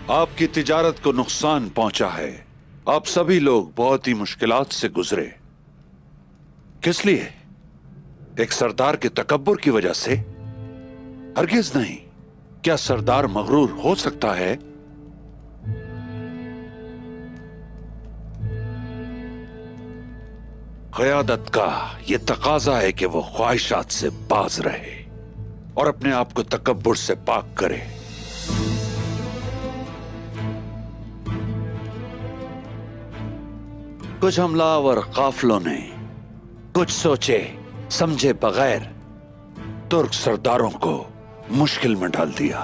आपकी तिजारत को नुकसान पहुंचा है। आप सभी लोग बहुत ही मुश्किलात से गुजरे। किस लिए? एक सरदार के तकब्बुर की वजह से? हरगिज नहीं। क्या सरदार मगरूर हो सकता है? क़यादत का यह तकाजा है कि वो ख्वाहिशात से बाज रहे और अपने आप को तकब्बुर से पाक करे। कुछ हमलावर काफिलों ने कुछ सोचे समझे बगैर तुर्क सरदारों को मुश्किल में डाल दिया।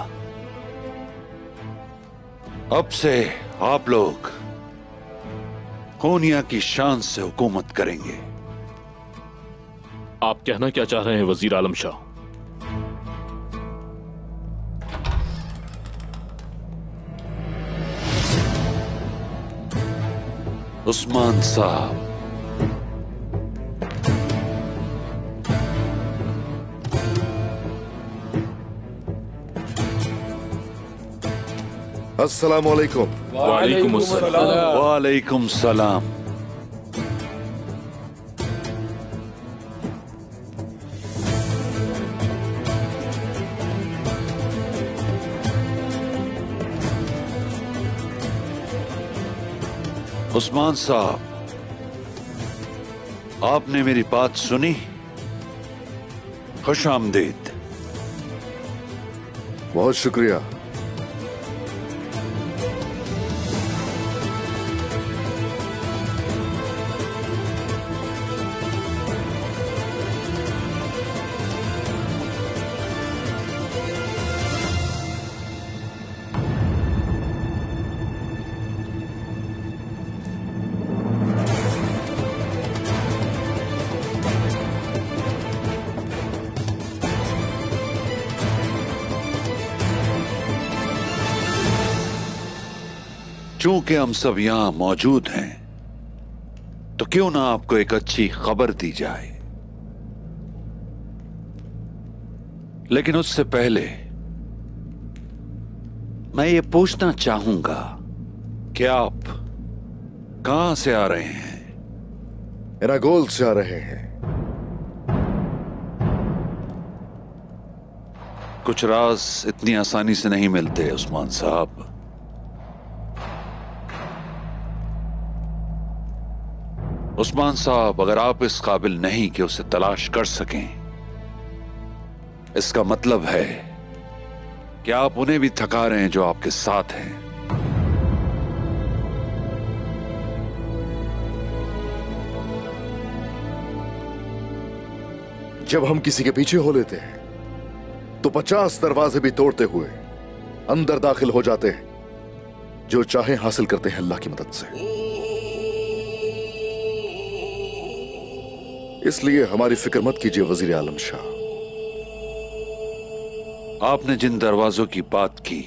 अब से आप लोग कोनिया की शान से हुकूमत करेंगे। आप कहना क्या चाह रहे हैं वजीर आलम शाह? उस्मान साहब, अस्सलाम वालेकुम। वालेकुम अस्सलाम। वालेकुम सलाम। उस्मान साहब, आपने मेरी बात सुनी? खुश आमदीद। बहुत शुक्रिया। चूंकि हम सब यहां मौजूद हैं, तो क्यों ना आपको एक अच्छी खबर दी जाए। लेकिन उससे पहले मैं ये पूछना चाहूंगा कि आप कहां से आ रहे हैं? एरागोल से आ रहे हैं। कुछ राज इतनी आसानी से नहीं मिलते उस्मान साहब। उस्मान साहब, अगर आप इस काबिल नहीं कि उसे तलाश कर सकें, इसका मतलब है कि आप उन्हें भी थका रहे हैं जो आपके साथ हैं। जब हम किसी के पीछे हो लेते हैं तो 50 दरवाजे भी तोड़ते हुए अंदर दाखिल हो जाते हैं। जो चाहे हासिल करते हैं अल्लाह की मदद से। इसलिए हमारी फिक्र मत कीजिए वजीर आलम शाह। आपने जिन दरवाजों की बात की,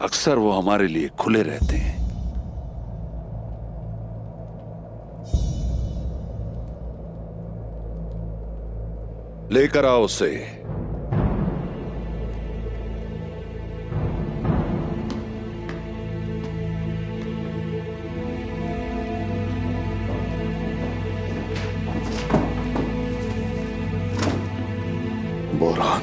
अक्सर वो हमारे लिए खुले रहते हैं। लेकर आओ उसे। बोरान,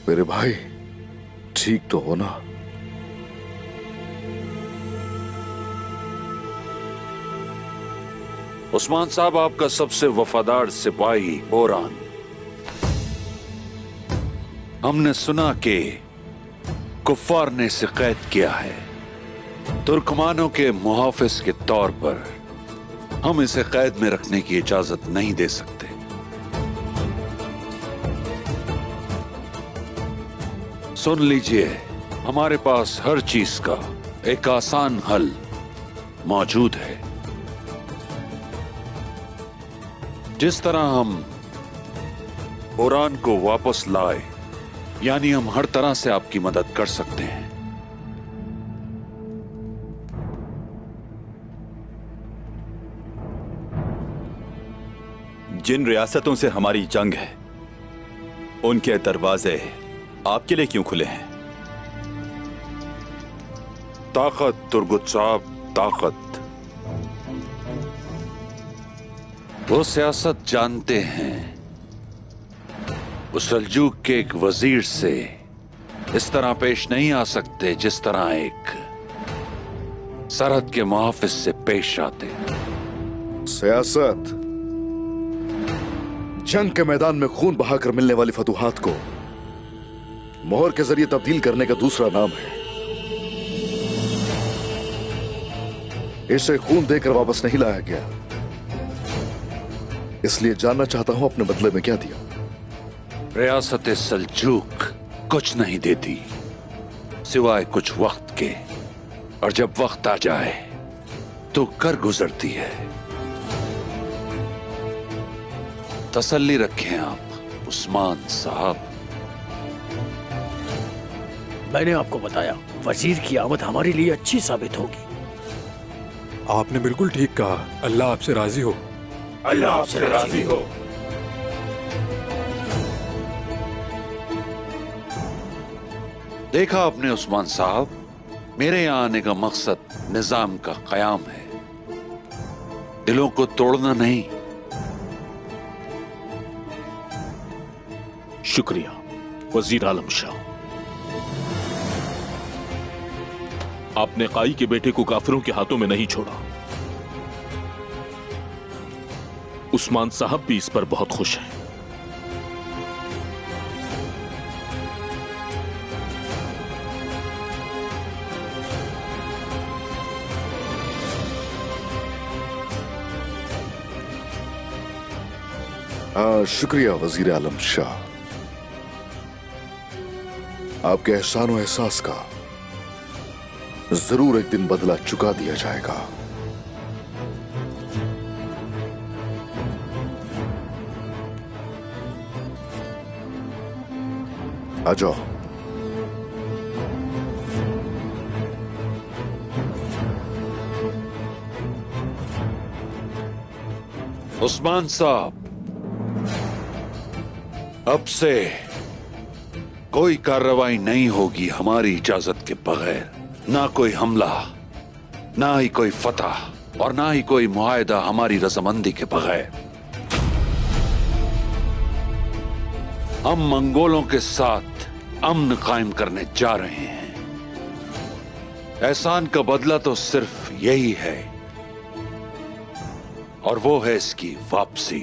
मेरे भाई ठीक तो हो ना? उस्मान साहब, आपका सबसे वफादार सिपाही बोरान। हमने सुना कि कुफ्फार ने इसे कैद किया है। तुर्कमानों के मुहाफिज के तौर पर हम इसे कैद में रखने की इजाजत नहीं दे सकते। सुन लीजिए, हमारे पास हर चीज का एक आसान हल मौजूद है। जिस तरह हम बोरान को वापस लाए, यानी हम हर तरह से आपकी मदद कर सकते हैं। जिन रियासतों से हमारी जंग है उनके दरवाजे आपके लिए क्यों खुले हैं? ताकत तुर्गुत साहब, ताकत। वो सियासत जानते हैं। वो सल्जूक के एक वजीर से इस तरह पेश नहीं आ सकते जिस तरह एक सरहद के मुहाफिज से पेश आते। सियासत जंग के मैदान में खून बहाकर मिलने वाली फतूहात को मोहर के जरिए तब्दील करने का दूसरा नाम है। इसे खून देकर वापस नहीं लाया गया, इसलिए जानना चाहता हूं आपने बदले में क्या दिया। रियासत सल्जूक कुछ नहीं देती सिवाय कुछ वक्त के, और जब वक्त आ जाए तो कर गुजरती है। तसल्ली रखें आप उस्मान साहब। मैंने आपको बताया वजीर की आमद हमारे लिए अच्छी साबित होगी। आपने बिल्कुल ठीक कहा। अल्लाह आपसे राजी हो। अल्लाह आपसे राजी हो। देखा आपने उस्मान साहब, मेरे यहां आने का मकसद निजाम का कयाम है, दिलों को तोड़ना नहीं। शुक्रिया वजीर आलम शाह। आपने काई के बेटे को काफिरों के हाथों में नहीं छोड़ा। उस्मान साहब भी इस पर बहुत खुश हैं। शुक्रिया वजीर आलम शाह। आपके एहसान और एहसास का जरूर एक दिन बदला चुका दिया जाएगा। आ जाओ। उस्मान साहब, अब से कोई कार्रवाई नहीं होगी हमारी इजाजत के बगैर। ना कोई हमला, ना ही कोई फतह, और ना ही कोई मुआहदा हमारी रजामंदी के बगैर। हम मंगोलों के साथ अमन कायम करने जा रहे हैं। एहसान का बदला तो सिर्फ यही है, और वो है इसकी वापसी।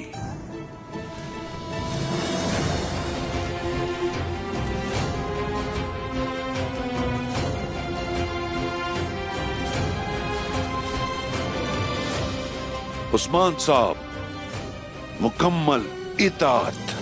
उस्मान साहब, मुकम्मल इताअत।